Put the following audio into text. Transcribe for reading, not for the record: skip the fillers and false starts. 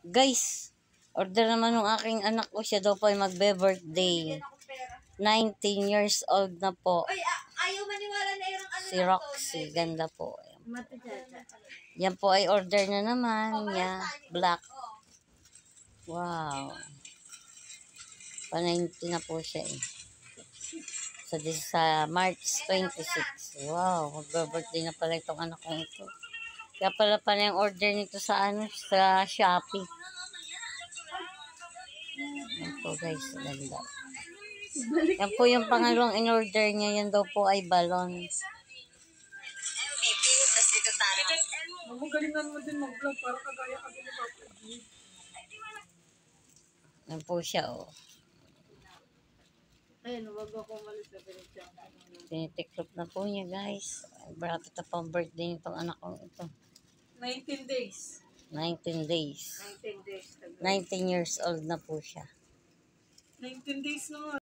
Guys, order naman ng aking anak ko. Siya daw po ay magbe-birthday. 19 years old na po. Ayaw maniwala na yung Si Roxy. Ganda po. Yan po ay order na naman niya. Black. Wow. Pa-19 na po siya eh. Sa March 26. Wow. Magbe-birthday na pala itong anak ko ito. Kaya pala yung order nito sa sa Shopee. Yan po guys, ganda. Yan po yung pangalawang in-order niya. Yan daw po ay balon. Magalingan mo din mag-vlog para kagaya ka din mag-vlog. Yan po siya oh. Ayun, wag ako umalis sa pinitya. Tinitiklop na po niya guys. Bracket na pang birthday nitong anak ko ito. 19 days. 19 days. 19 days. 19 years old na po siya. 19 days na nga.